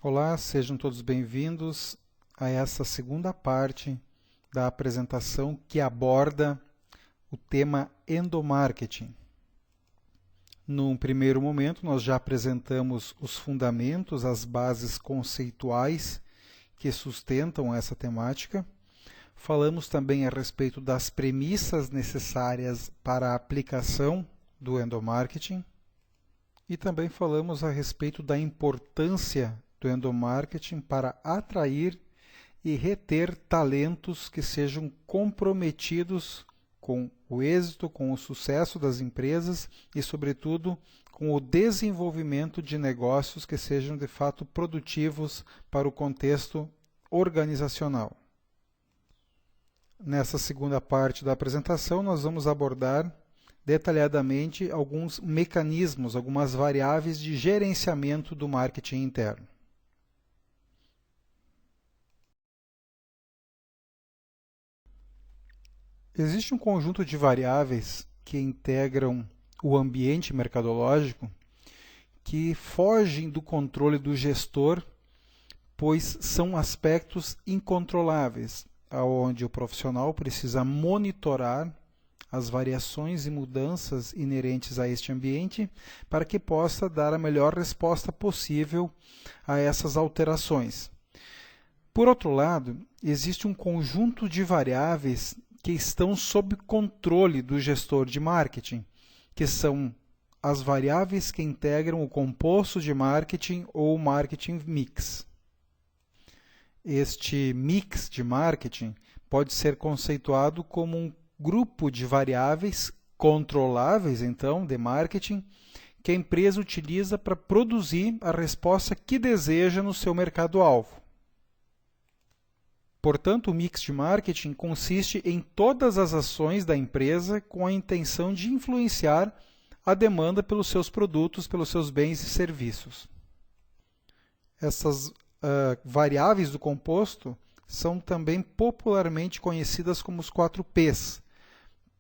Olá, sejam todos bem-vindos a essa segunda parte da apresentação que aborda o tema endomarketing. Num primeiro momento, nós já apresentamos os fundamentos, as bases conceituais que sustentam essa temática. Falamos também a respeito das premissas necessárias para a aplicação do endomarketing e também falamos a respeito da importância do endomarketing para atrair e reter talentos que sejam comprometidos com o êxito, com o sucesso das empresas e, sobretudo, com o desenvolvimento de negócios que sejam de fato produtivos para o contexto organizacional. Nessa segunda parte da apresentação, nós vamos abordar detalhadamente alguns mecanismos, algumas variáveis de gerenciamento do marketing interno. Existe um conjunto de variáveis que integram o ambiente mercadológico que fogem do controle do gestor, pois são aspectos incontroláveis, onde o profissional precisa monitorar as variações e mudanças inerentes a este ambiente para que possa dar a melhor resposta possível a essas alterações. Por outro lado, existe um conjunto de variáveis que estão sob controle do gestor de marketing, que são as variáveis que integram o composto de marketing ou marketing mix. Este mix de marketing pode ser conceituado como um grupo de variáveis controláveis, então, de marketing, que a empresa utiliza para produzir a resposta que deseja no seu mercado-alvo. Portanto, o mix de marketing consiste em todas as ações da empresa com a intenção de influenciar a demanda pelos seus produtos, pelos seus bens e serviços. Essas variáveis do composto são também popularmente conhecidas como os 4 Ps.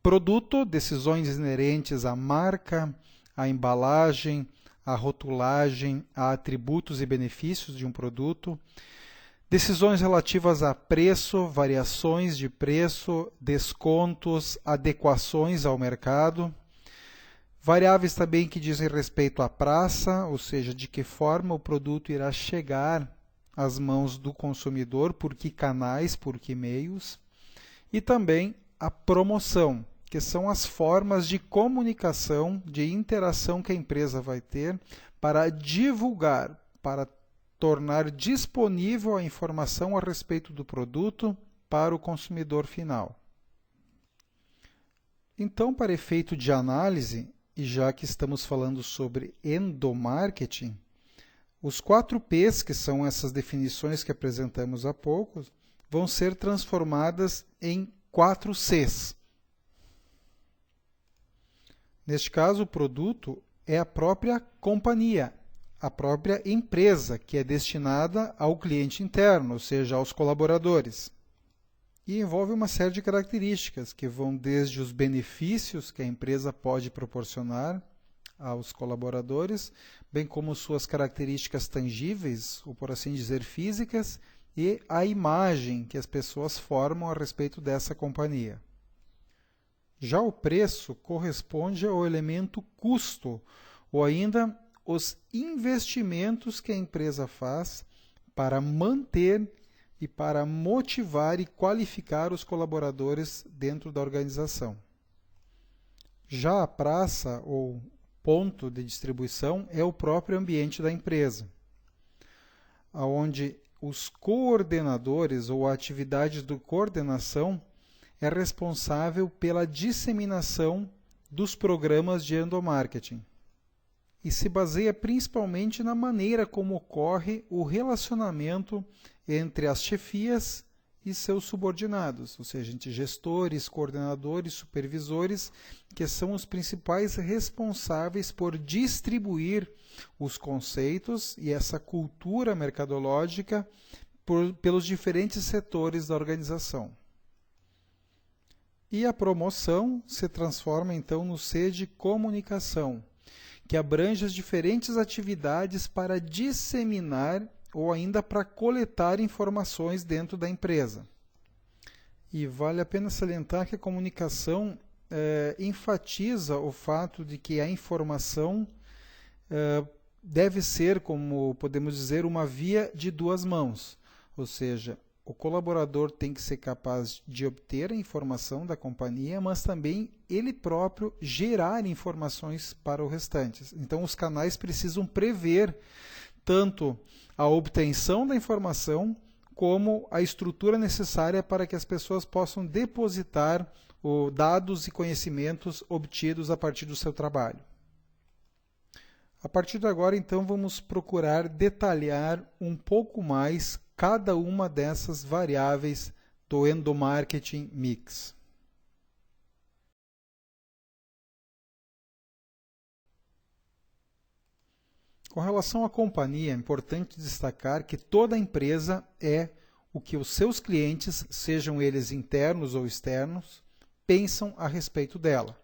Produto, decisões inerentes à marca, à embalagem, à rotulagem, a atributos e benefícios de um produto. Decisões relativas a preço, variações de preço, descontos, adequações ao mercado. Variáveis também que dizem respeito à praça, ou seja, de que forma o produto irá chegar às mãos do consumidor, por que canais, por que meios. E também a promoção, que são as formas de comunicação, de interação que a empresa vai ter para divulgar, para tornar disponível a informação a respeito do produto para o consumidor final. Então, para efeito de análise, e já que estamos falando sobre endomarketing, os 4 Ps, que são essas definições que apresentamos há pouco, vão ser transformadas em 4 Cs. Neste caso, o produto é a própria companhia, a própria empresa, que é destinada ao cliente interno, ou seja, aos colaboradores. E envolve uma série de características que vão desde os benefícios que a empresa pode proporcionar aos colaboradores, bem como suas características tangíveis, ou por assim dizer, físicas, e a imagem que as pessoas formam a respeito dessa companhia. Já o preço corresponde ao elemento custo, ou ainda os investimentos que a empresa faz para manter e para motivar e qualificar os colaboradores dentro da organização. Já a praça ou ponto de distribuição é o próprio ambiente da empresa, onde os coordenadores ou a atividade de coordenação é responsável pela disseminação dos programas de endomarketing e se baseia principalmente na maneira como ocorre o relacionamento entre as chefias e seus subordinados, ou seja, entre gestores, coordenadores, supervisores, que são os principais responsáveis por distribuir os conceitos e essa cultura mercadológica pelos diferentes setores da organização. E a promoção se transforma então no C de comunicação, que abrange as diferentes atividades para disseminar ou ainda para coletar informações dentro da empresa. E vale a pena salientar que a comunicação enfatiza o fato de que a informação deve ser, como podemos dizer, uma via de duas mãos, ou seja, o colaborador tem que ser capaz de obter a informação da companhia, mas também ele próprio gerar informações para o restante. Então, os canais precisam prever tanto a obtenção da informação como a estrutura necessária para que as pessoas possam depositar dados e conhecimentos obtidos a partir do seu trabalho. A partir de agora, então, vamos procurar detalhar um pouco mais cada uma dessas variáveis do endomarketing mix. Com relação à companhia, é importante destacar que toda empresa é o que os seus clientes, sejam eles internos ou externos, pensam a respeito dela.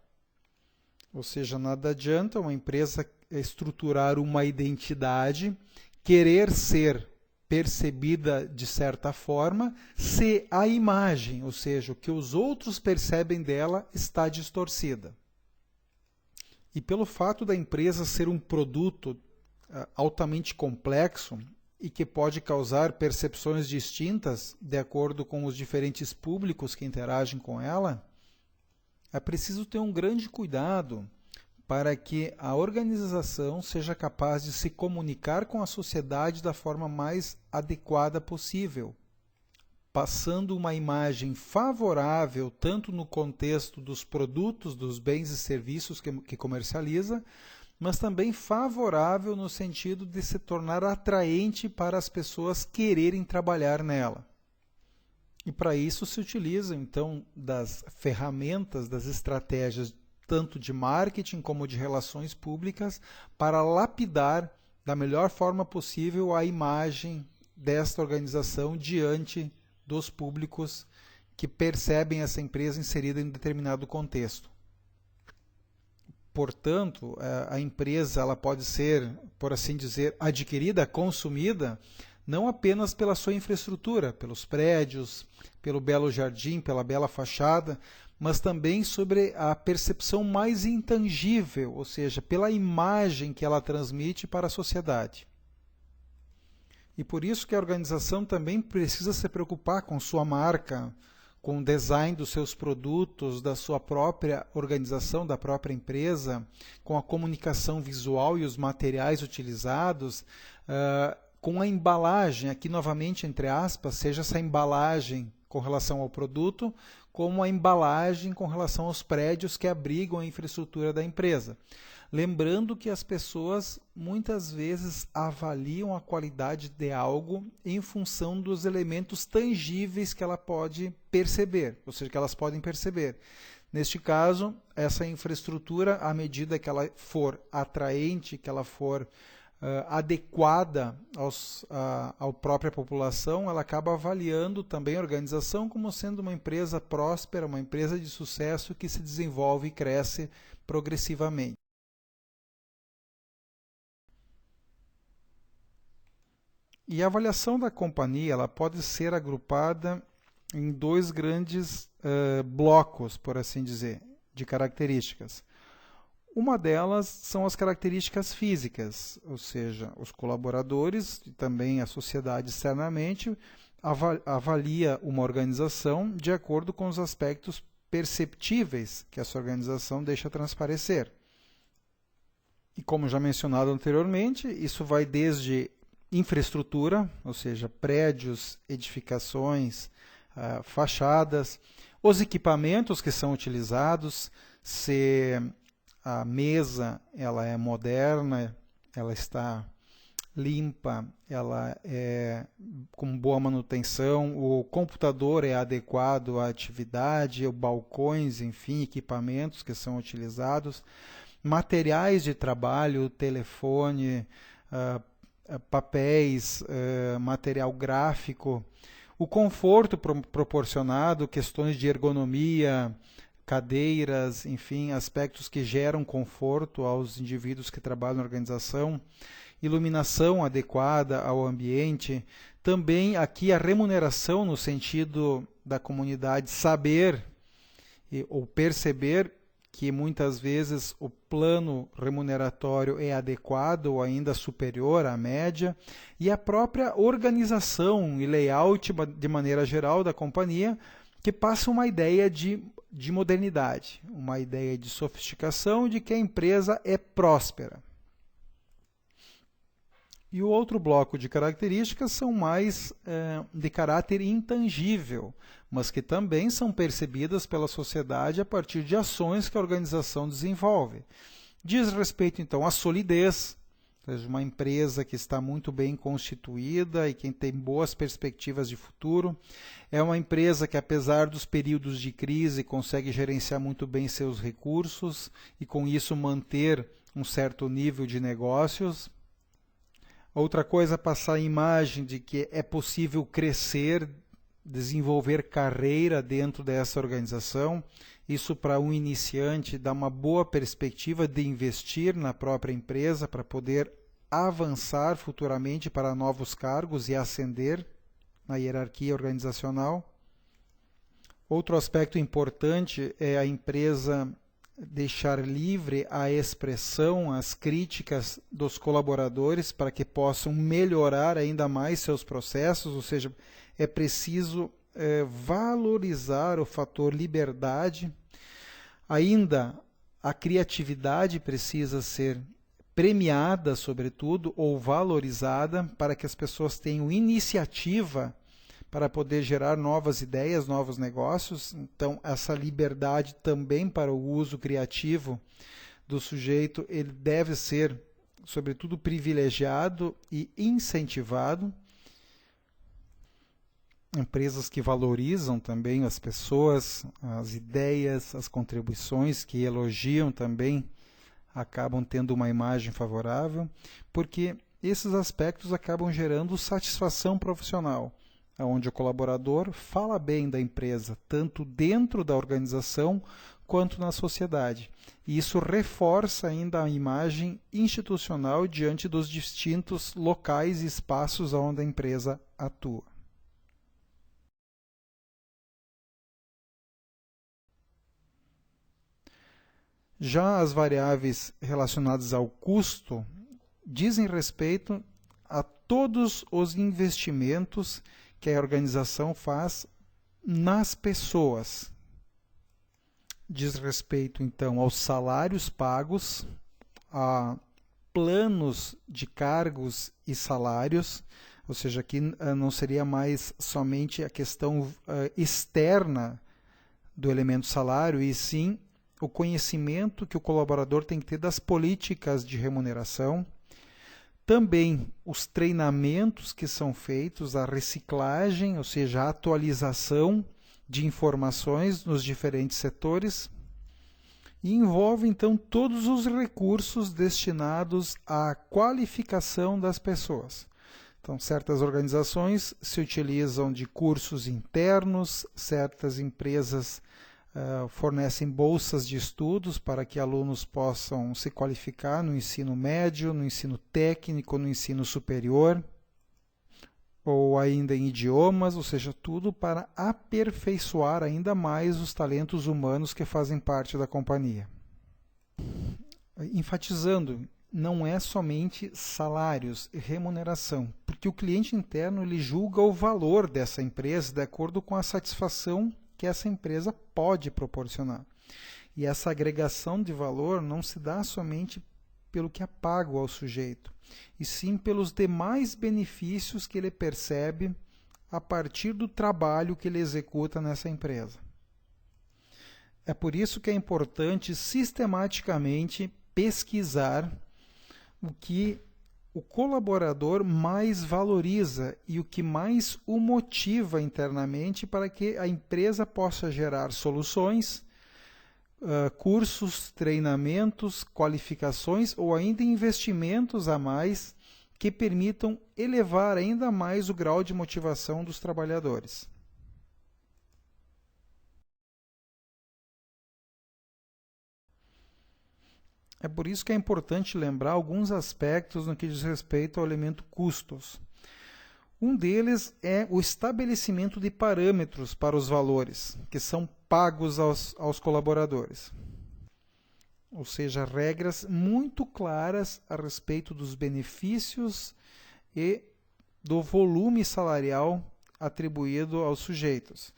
Ou seja, nada adianta uma empresa estruturar uma identidade, querer ser percebida de certa forma, se a imagem, ou seja, o que os outros percebem dela, está distorcida. E pelo fato da empresa ser um produto altamente complexo e que pode causar percepções distintas de acordo com os diferentes públicos que interagem com ela, é preciso ter um grande cuidado para que a organização seja capaz de se comunicar com a sociedade da forma mais adequada possível, passando uma imagem favorável tanto no contexto dos produtos, dos bens e serviços que comercializa, mas também favorável no sentido de se tornar atraente para as pessoas quererem trabalhar nela. E para isso se utiliza, então, das ferramentas, das estratégias, tanto de marketing como de relações públicas, para lapidar da melhor forma possível a imagem desta organização diante dos públicos que percebem essa empresa inserida em determinado contexto. Portanto, a empresa ela pode ser, por assim dizer, adquirida, consumida, não apenas pela sua infraestrutura, pelos prédios, pelo belo jardim, pela bela fachada, mas também sobre a percepção mais intangível, ou seja, pela imagem que ela transmite para a sociedade. E por isso que a organização também precisa se preocupar com sua marca, com o design dos seus produtos, da sua própria organização, da própria empresa, com a comunicação visual e os materiais utilizados, com a embalagem, aqui novamente entre aspas, seja essa embalagem com relação ao produto, como a embalagem com relação aos prédios que abrigam a infraestrutura da empresa. Lembrando que as pessoas muitas vezes avaliam a qualidade de algo em função dos elementos tangíveis que ela pode perceber, ou seja, que elas podem perceber. Neste caso, essa infraestrutura, à medida que ela for atraente, que ela for adequada à própria população, ela acaba avaliando também a organização como sendo uma empresa próspera, uma empresa de sucesso que se desenvolve e cresce progressivamente. E a avaliação da companhia ela pode ser agrupada em dois grandes blocos, por assim dizer, de características. Uma delas são as características físicas, ou seja, os colaboradores e também a sociedade externamente avalia uma organização de acordo com os aspectos perceptíveis que essa organização deixa transparecer. E como já mencionado anteriormente, isso vai desde infraestrutura, ou seja, prédios, edificações, fachadas, os equipamentos que são utilizados, se a mesa ela é moderna, ela está limpa, ela é com boa manutenção, o computador é adequado à atividade, os balcões, enfim, equipamentos que são utilizados, materiais de trabalho, telefone, papéis, material gráfico, o conforto proporcionado, questões de ergonomia, cadeiras, enfim, aspectos que geram conforto aos indivíduos que trabalham na organização. iluminação adequada ao ambiente, também aqui a remuneração no sentido da comunidade saber ou perceber que muitas vezes o plano remuneratório é adequado ou ainda superior à média, e a própria organização e layout de maneira geral da companhia, que passa uma ideia de modernidade, uma ideia de sofisticação, de que a empresa é próspera. E o outro bloco de características são mais de caráter intangível, mas que também são percebidas pela sociedade a partir de ações que a organização desenvolve. Diz respeito, então, à solidez, ou seja, uma empresa que está muito bem constituída e que tem boas perspectivas de futuro. É uma empresa que, apesar dos períodos de crise, consegue gerenciar muito bem seus recursos e, com isso, manter um certo nível de negócios. Outra coisa, passar a imagem de que é possível crescer, desenvolver carreira dentro dessa organização. Isso, para um iniciante, dá uma boa perspectiva de investir na própria empresa para poder avançar futuramente para novos cargos e ascender na hierarquia organizacional. Outro aspecto importante é a empresa deixar livre a expressão, as críticas dos colaboradores para que possam melhorar ainda mais seus processos, ou seja, é preciso valorizar o fator liberdade. Ainda a criatividade precisa ser premiada, sobretudo, ou valorizada, para que as pessoas tenham iniciativa para poder gerar novas ideias, novos negócios. Então, essa liberdade também para o uso criativo do sujeito, ele deve ser, sobretudo, privilegiado e incentivado. Empresas que valorizam também as pessoas, as ideias, as contribuições, que elogiam também, acabam tendo uma imagem favorável, porque esses aspectos acabam gerando satisfação profissional, onde o colaborador fala bem da empresa, tanto dentro da organização quanto na sociedade. E isso reforça ainda a imagem institucional diante dos distintos locais e espaços onde a empresa atua. Já as variáveis relacionadas ao custo dizem respeito a todos os investimentos que a organização faz nas pessoas. Diz respeito, então, aos salários pagos, a planos de cargos e salários, ou seja, aqui não seria mais somente a questão externa do elemento salário, e sim o conhecimento que o colaborador tem que ter das políticas de remuneração. Também os treinamentos que são feitos, a reciclagem, ou seja, a atualização de informações nos diferentes setores, e envolve então todos os recursos destinados à qualificação das pessoas. Então, certas organizações se utilizam de cursos internos, certas empresas fornecem bolsas de estudos para que alunos possam se qualificar no ensino médio, no ensino técnico, no ensino superior, ou ainda em idiomas, ou seja, tudo para aperfeiçoar ainda mais os talentos humanos que fazem parte da companhia. Enfatizando, não é somente salários e remuneração, porque o cliente interno ele julga o valor dessa empresa de acordo com a satisfação que essa empresa pode proporcionar. E essa agregação de valor não se dá somente pelo que é pago ao sujeito, e sim pelos demais benefícios que ele percebe a partir do trabalho que ele executa nessa empresa. É por isso que é importante sistematicamente pesquisar o que o colaborador mais valoriza e o que mais o motiva internamente para que a empresa possa gerar soluções, cursos, treinamentos, qualificações ou ainda investimentos a mais que permitam elevar ainda mais o grau de motivação dos trabalhadores. É por isso que é importante lembrar alguns aspectos no que diz respeito ao elemento custos. Um deles é o estabelecimento de parâmetros para os valores, que são pagos aos colaboradores. Ou seja, regras muito claras a respeito dos benefícios e do volume salarial atribuído aos sujeitos.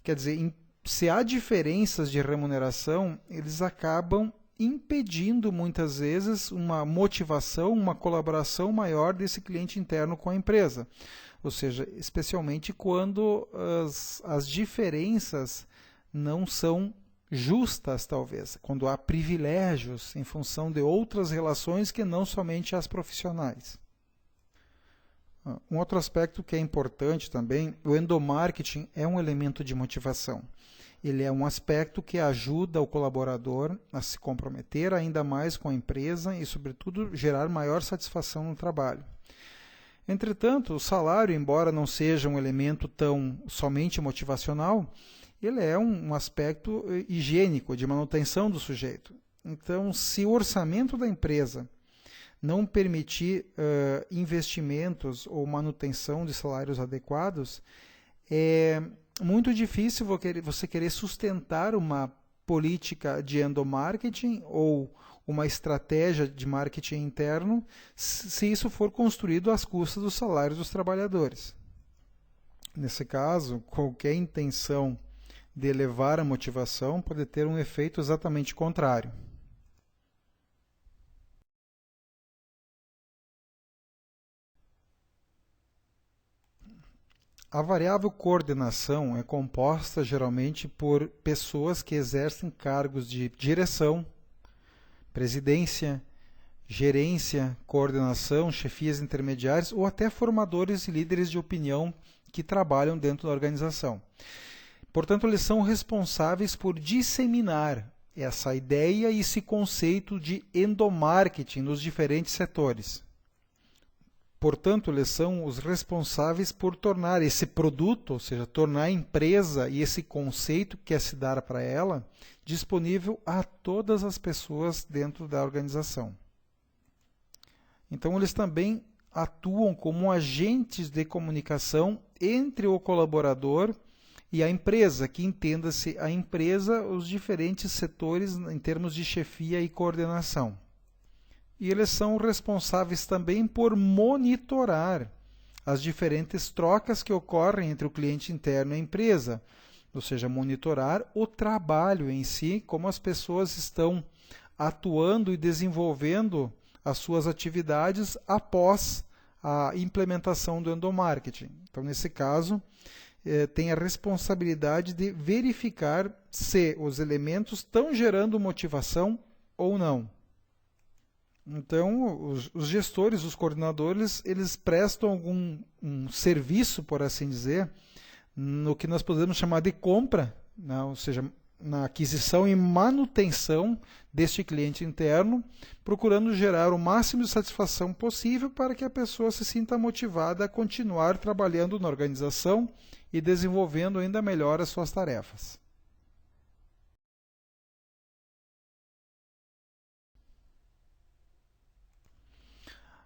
Quer dizer, se há diferenças de remuneração, eles acabam impedindo muitas vezes uma motivação, uma colaboração maior desse cliente interno com a empresa. Ou seja, especialmente quando as diferenças não são justas, talvez, quando há privilégios em função de outras relações que não somente as profissionais. Um outro aspecto que é importante também, o endomarketing é um elemento de motivação. Ele é um aspecto que ajuda o colaborador a se comprometer ainda mais com a empresa e, sobretudo, gerar maior satisfação no trabalho. Entretanto, o salário, embora não seja um elemento tão somente motivacional, ele é um aspecto higiênico, de manutenção do sujeito. Então, se o orçamento da empresa não permitir investimentos ou manutenção de salários adequados, é muito difícil você querer sustentar uma política de endomarketing ou uma estratégia de marketing interno se isso for construído às custas dos salários dos trabalhadores. Nesse caso, qualquer intenção de elevar a motivação pode ter um efeito exatamente contrário. A variável coordenação é composta geralmente por pessoas que exercem cargos de direção, presidência, gerência, coordenação, chefias intermediárias ou até formadores e líderes de opinião que trabalham dentro da organização. Portanto, eles são responsáveis por disseminar essa ideia e esse conceito de endomarketing nos diferentes setores. Portanto, eles são os responsáveis por tornar esse produto, ou seja, tornar a empresa e esse conceito que quer se dar para ela, disponível a todas as pessoas dentro da organização. Então, eles também atuam como agentes de comunicação entre o colaborador e a empresa, que entenda-se a empresa, os diferentes setores em termos de chefia e coordenação. E eles são responsáveis também por monitorar as diferentes trocas que ocorrem entre o cliente interno e a empresa, ou seja, monitorar o trabalho em si, como as pessoas estão atuando e desenvolvendo as suas atividades após a implementação do endomarketing. Então, nesse caso, tem a responsabilidade de verificar se os elementos estão gerando motivação ou não. Então, os gestores, os coordenadores, eles prestam um serviço, por assim dizer, no que nós podemos chamar de compra, né? Ou seja, na aquisição e manutenção deste cliente interno, procurando gerar o máximo de satisfação possível para que a pessoa se sinta motivada a continuar trabalhando na organização e desenvolvendo ainda melhor as suas tarefas.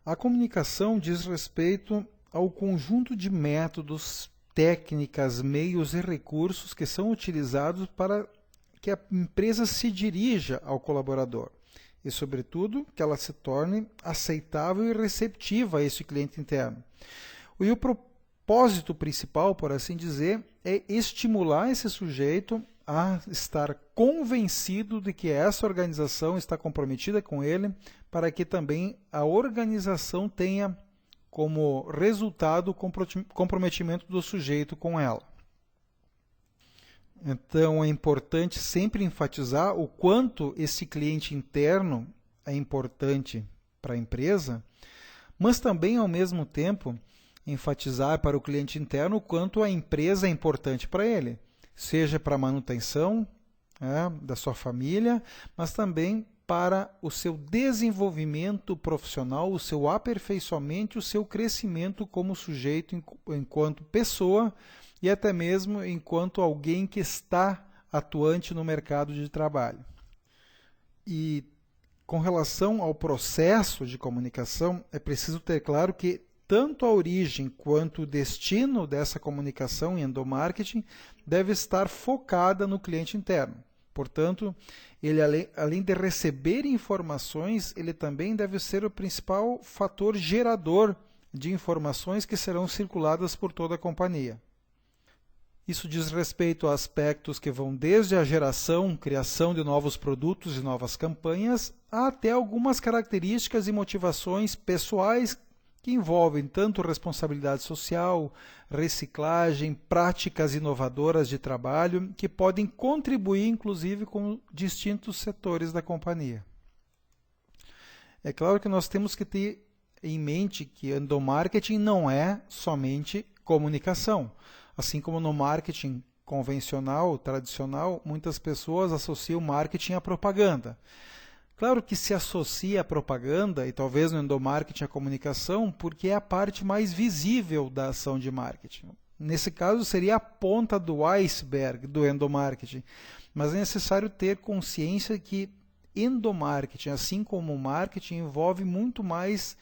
A comunicação diz respeito ao conjunto de métodos, técnicas, meios e recursos que são utilizados para que a empresa se dirija ao colaborador e, sobretudo, que ela se torne aceitável e receptiva a esse cliente interno. E o propósito principal, por assim dizer, é estimular esse sujeito a estar convencido de que essa organização está comprometida com ele, para que também a organização tenha como resultado o comprometimento do sujeito com ela. Então, é importante sempre enfatizar o quanto esse cliente interno é importante para a empresa, mas também, ao mesmo tempo, enfatizar para o cliente interno o quanto a empresa é importante para ele, seja para a manutenção da sua família, mas também para o seu desenvolvimento profissional, o seu aperfeiçoamento, o seu crescimento como sujeito enquanto pessoa e até mesmo enquanto alguém que está atuante no mercado de trabalho. E Com relação ao processo de comunicação, é preciso ter claro que tanto a origem quanto o destino dessa comunicação em endomarketing deve estar focada no cliente interno. Portanto, ele, além de receber informações, ele também deve ser o principal fator gerador de informações que serão circuladas por toda a companhia. Isso diz respeito a aspectos que vão desde a geração, criação de novos produtos e novas campanhas, até algumas características e motivações pessoais que envolvem tanto responsabilidade social, reciclagem, práticas inovadoras de trabalho, que podem contribuir, inclusive, com distintos setores da companhia. É claro que nós temos que ter em mente que endomarketing não é somente comunicação. Assim como no marketing convencional, tradicional, muitas pessoas associam marketing à propaganda. Claro que se associa a propaganda, e talvez no endomarketing a comunicação, porque é a parte mais visível da ação de marketing. Nesse caso, seria a ponta do iceberg do endomarketing. Mas é necessário ter consciência que endomarketing, assim como o marketing, envolve muito mais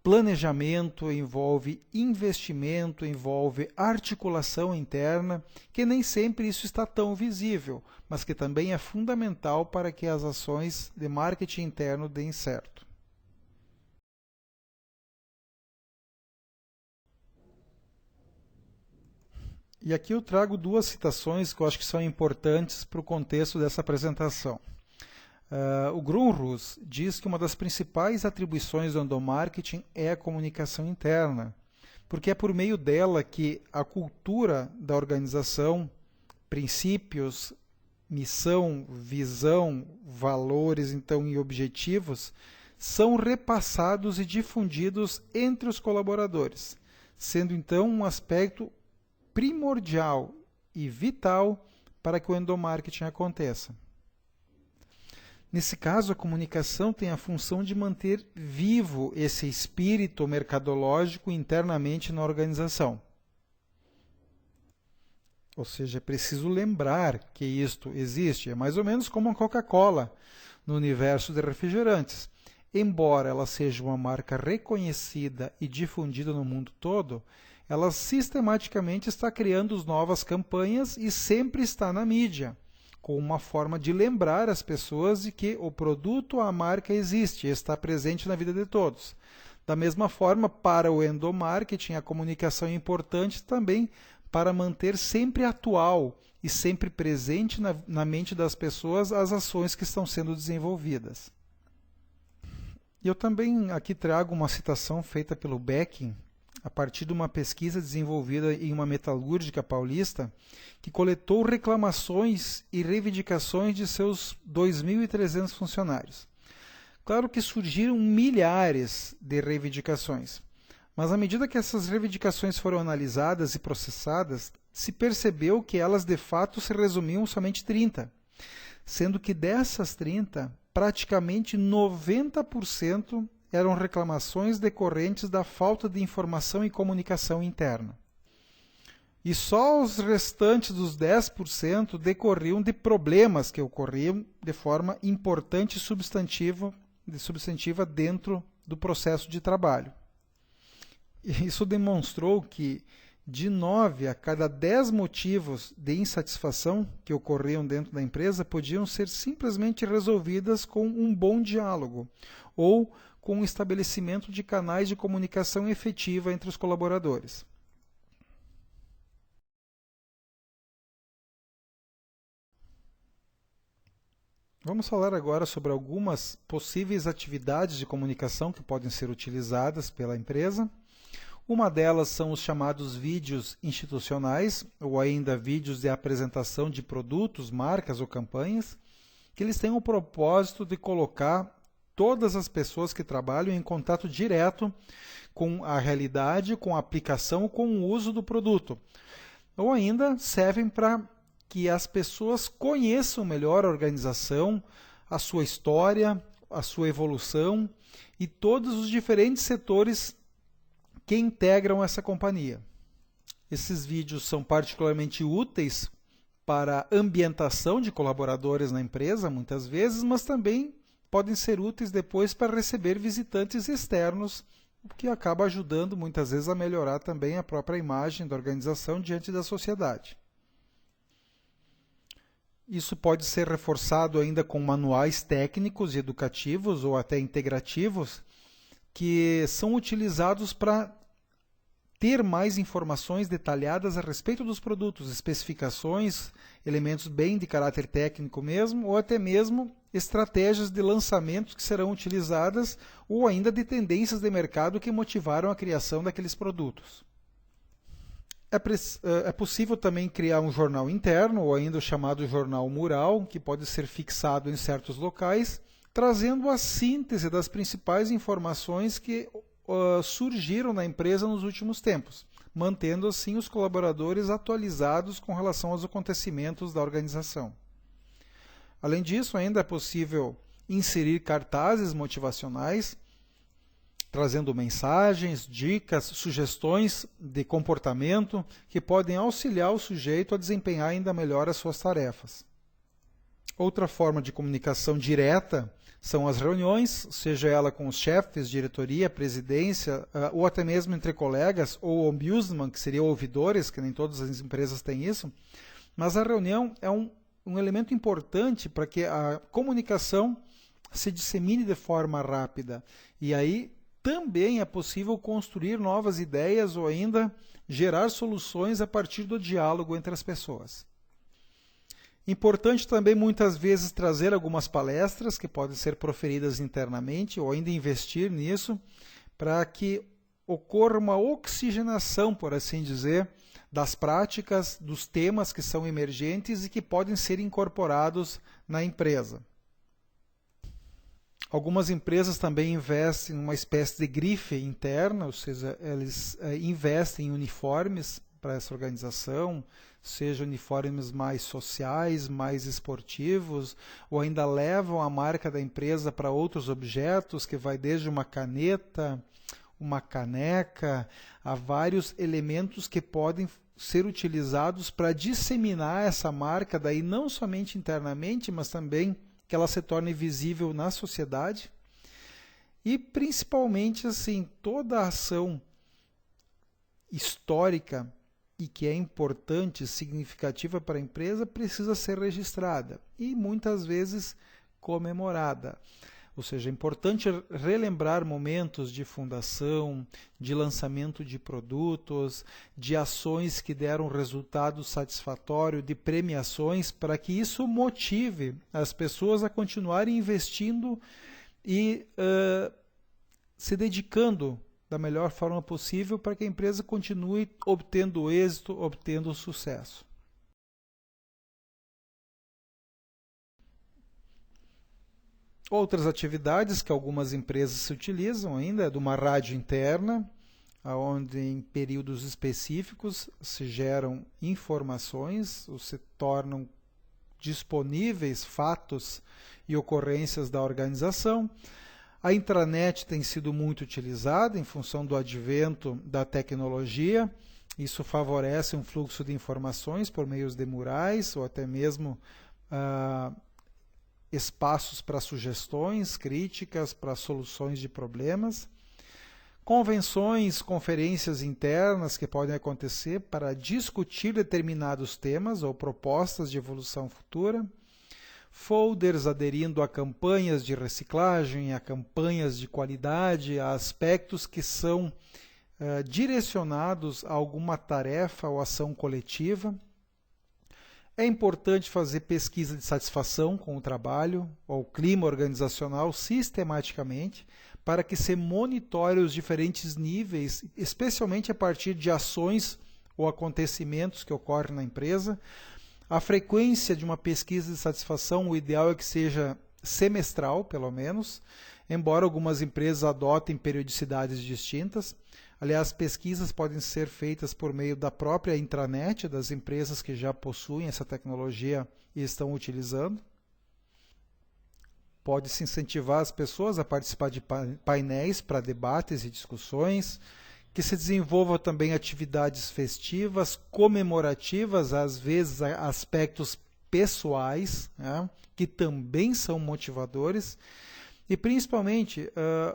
planejamento, envolve investimento, envolve articulação interna, que nem sempre isso está tão visível, mas que também é fundamental para que as ações de marketing interno deem certo. E aqui eu trago duas citações que eu acho que são importantes para o contexto dessa apresentação. O Grunrus diz que uma das principais atribuições do endomarketing é a comunicação interna, porque é por meio dela que a cultura da organização, princípios, missão, visão, valores então, e objetivos são repassados e difundidos entre os colaboradores, sendo então um aspecto primordial e vital para que o endomarketing aconteça. Nesse caso, a comunicação tem a função de manter vivo esse espírito mercadológico internamente na organização. Ou seja, é preciso lembrar que isto existe. É mais ou menos como a Coca-Cola no universo de refrigerantes. Embora ela seja uma marca reconhecida e difundida no mundo todo, ela sistematicamente está criando novas campanhas e sempre está na mídia, com uma forma de lembrar as pessoas de que o produto, a marca existe e está presente na vida de todos. Da mesma forma, para o endomarketing, a comunicação é importante também para manter sempre atual e sempre presente na mente das pessoas as ações que estão sendo desenvolvidas. E eu também aqui trago uma citação feita pelo Becking, a partir de uma pesquisa desenvolvida em uma metalúrgica paulista, que coletou reclamações e reivindicações de seus 2.300 funcionários. Claro que surgiram milhares de reivindicações, mas à medida que essas reivindicações foram analisadas e processadas, se percebeu que elas de fato se resumiam somente 30, sendo que dessas 30, praticamente 90% eram reclamações decorrentes da falta de informação e comunicação interna. E só os restantes dos 10% decorriam de problemas que ocorriam de forma importante e substantiva dentro do processo de trabalho. E isso demonstrou que de 9 a cada 10 motivos de insatisfação que ocorriam dentro da empresa podiam ser simplesmente resolvidas com um bom diálogo ou com o estabelecimento de canais de comunicação efetiva entre os colaboradores. Vamos falar agora sobre algumas possíveis atividades de comunicação que podem ser utilizadas pela empresa. Uma delas são os chamados vídeos institucionais, ou ainda vídeos de apresentação de produtos, marcas ou campanhas, que eles têm o propósito de colocar todas as pessoas que trabalham em contato direto com a realidade, com a aplicação, com o uso do produto. Ou ainda servem para que as pessoas conheçam melhor a organização, a sua história, a sua evolução e todos os diferentes setores que integram essa companhia. Esses vídeos são particularmente úteis para a ambientação de colaboradores na empresa, muitas vezes, mas também podem ser úteis depois para receber visitantes externos, o que acaba ajudando muitas vezes a melhorar também a própria imagem da organização diante da sociedade. Isso pode ser reforçado ainda com manuais técnicos e educativos ou até integrativos, que são utilizados para ter mais informações detalhadas a respeito dos produtos, especificações, elementos bem de caráter técnico mesmo, ou até mesmo estratégias de lançamento que serão utilizadas, ou ainda de tendências de mercado que motivaram a criação daqueles produtos. É possível também criar um jornal interno, ou ainda o chamado jornal mural, que pode ser fixado em certos locais, trazendo a síntese das principais informações que surgiram na empresa nos últimos tempos, mantendo assim os colaboradores atualizados com relação aos acontecimentos da organização. Além disso, ainda é possível inserir cartazes motivacionais, trazendo mensagens, dicas, sugestões de comportamento que podem auxiliar o sujeito a desempenhar ainda melhor as suas tarefas. Outra forma de comunicação direta são as reuniões, seja ela com os chefes, diretoria, presidência, ou até mesmo entre colegas, ou ombudsman, que seriam ouvidores, que nem todas as empresas têm isso, mas a reunião é um elemento importante para que a comunicação se dissemine de forma rápida, e aí também é possível construir novas ideias ou ainda gerar soluções a partir do diálogo entre as pessoas. Importante também muitas vezes trazer algumas palestras que podem ser proferidas internamente ou ainda investir nisso para que ocorra uma oxigenação, por assim dizer, das práticas, dos temas que são emergentes e que podem ser incorporados na empresa. Algumas empresas também investem em uma espécie de grife interna, ou seja, eles investem em uniformes para essa organização, seja uniformes mais sociais, mais esportivos, ou ainda levam a marca da empresa para outros objetos, que vai desde uma caneta, uma caneca, a vários elementos que podem ser utilizados para disseminar essa marca, daí não somente internamente, mas também que ela se torne visível na sociedade. E principalmente assim, toda a ação histórica e que é importante, significativa para a empresa, precisa ser registrada e muitas vezes comemorada. Ou seja, é importante relembrar momentos de fundação, de lançamento de produtos, de ações que deram resultado satisfatório, de premiações, para que isso motive as pessoas a continuarem investindo e se dedicando da melhor forma possível para que a empresa continue obtendo êxito, obtendo sucesso. Outras atividades que algumas empresas se utilizam ainda é de uma rádio interna, onde em períodos específicos se geram informações, ou se tornam disponíveis fatos e ocorrências da organização. A intranet tem sido muito utilizada em função do advento da tecnologia. Isso favorece um fluxo de informações por meios de murais ou até mesmo espaços para sugestões, críticas, para soluções de problemas. Convenções, conferências internas que podem acontecer para discutir determinados temas ou propostas de evolução futura. Folders aderindo a campanhas de reciclagem, a campanhas de qualidade, a aspectos que são direcionados a alguma tarefa ou ação coletiva. É importante fazer pesquisa de satisfação com o trabalho ou clima organizacional sistematicamente para que se monitore os diferentes níveis, especialmente a partir de ações ou acontecimentos que ocorrem na empresa. A frequência de uma pesquisa de satisfação, o ideal é que seja semestral, pelo menos, embora algumas empresas adotem periodicidades distintas. Aliás, pesquisas podem ser feitas por meio da própria intranet das empresas que já possuem essa tecnologia e estão utilizando. Pode-se incentivar as pessoas a participar de painéis para debates e discussões, que se desenvolvam também atividades festivas, comemorativas, às vezes aspectos pessoais, né, que também são motivadores, e principalmente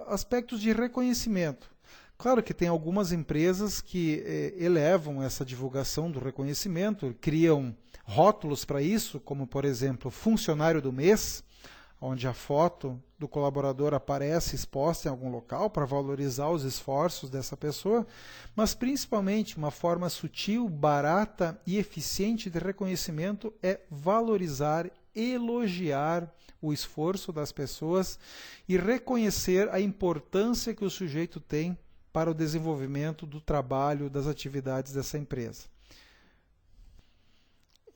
aspectos de reconhecimento. Claro que tem algumas empresas que elevam essa divulgação do reconhecimento, criam rótulos para isso, como por exemplo, funcionário do mês, onde a foto do colaborador aparece exposta em algum local para valorizar os esforços dessa pessoa, mas principalmente uma forma sutil, barata e eficiente de reconhecimento é valorizar, elogiar o esforço das pessoas e reconhecer a importância que o sujeito tem para o desenvolvimento do trabalho, das atividades dessa empresa.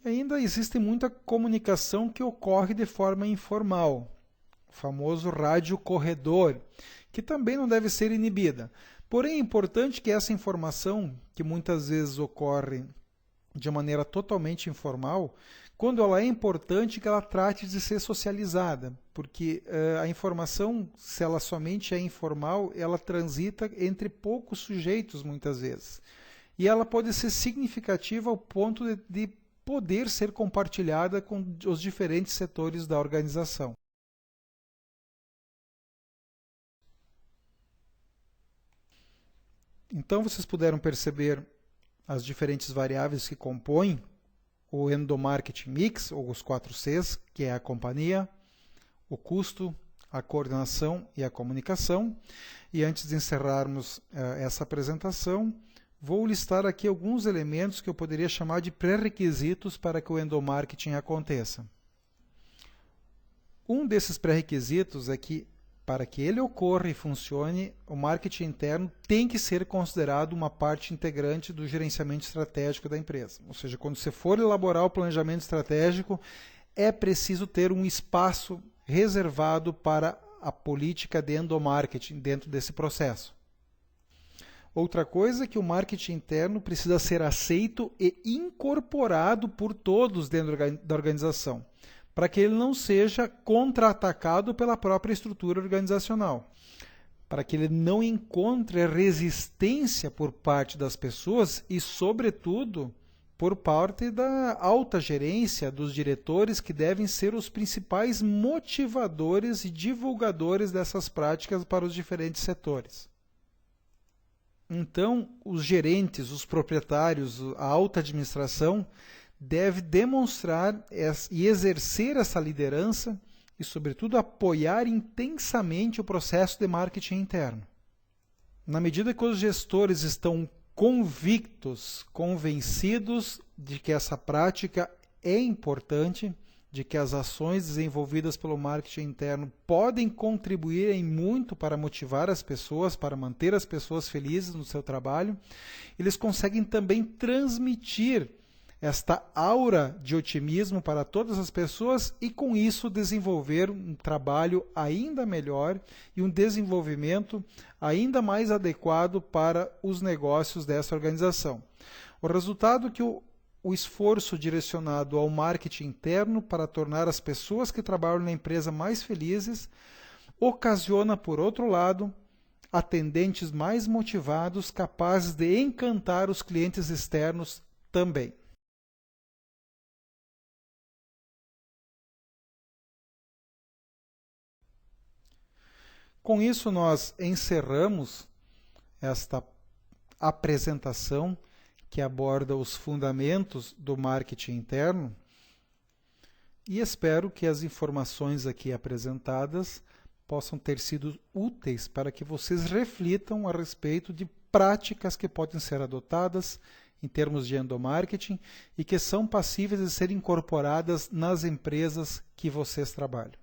E ainda existe muita comunicação que ocorre de forma informal, o famoso rádio corredor, que também não deve ser inibida. Porém, é importante que essa informação, que muitas vezes ocorre de maneira totalmente informal, quando ela é importante, que ela trate de ser socializada, porque a informação, se ela somente é informal, ela transita entre poucos sujeitos muitas vezes. E ela pode ser significativa ao ponto de poder ser compartilhada com os diferentes setores da organização. Então, vocês puderam perceber as diferentes variáveis que compõem o Endomarketing Mix, ou os 4 Cs, que é a companhia, o custo, a coordenação e a comunicação. E antes de encerrarmos essa apresentação, vou listar aqui alguns elementos que eu poderia chamar de pré-requisitos para que o endomarketing aconteça. Um desses pré-requisitos é que, para que ele ocorra e funcione, o marketing interno tem que ser considerado uma parte integrante do gerenciamento estratégico da empresa. Ou seja, quando você for elaborar o planejamento estratégico, é preciso ter um espaço reservado para a política de endomarketing dentro desse processo. Outra coisa é que o marketing interno precisa ser aceito e incorporado por todos dentro da organização, para que ele não seja contra-atacado pela própria estrutura organizacional, para que ele não encontre resistência por parte das pessoas e, sobretudo, por parte da alta gerência, dos diretores, que devem ser os principais motivadores e divulgadores dessas práticas para os diferentes setores. Então, os gerentes, os proprietários, a alta administração deve demonstrar e exercer essa liderança e, sobretudo, apoiar intensamente o processo de marketing interno. Na medida que os gestores estão convictos, convencidos de que essa prática é importante, de que as ações desenvolvidas pelo marketing interno podem contribuir em muito para motivar as pessoas, para manter as pessoas felizes no seu trabalho, eles conseguem também transmitir esta aura de otimismo para todas as pessoas e, com isso, desenvolver um trabalho ainda melhor e um desenvolvimento ainda mais adequado para os negócios dessa organização. O resultado é que o esforço direcionado ao marketing interno para tornar as pessoas que trabalham na empresa mais felizes ocasiona, por outro lado, atendentes mais motivados, capazes de encantar os clientes externos também. Com isso, nós encerramos esta apresentação que aborda os fundamentos do marketing interno e espero que as informações aqui apresentadas possam ter sido úteis para que vocês reflitam a respeito de práticas que podem ser adotadas em termos de endomarketing e que são passíveis de serem incorporadas nas empresas que vocês trabalham.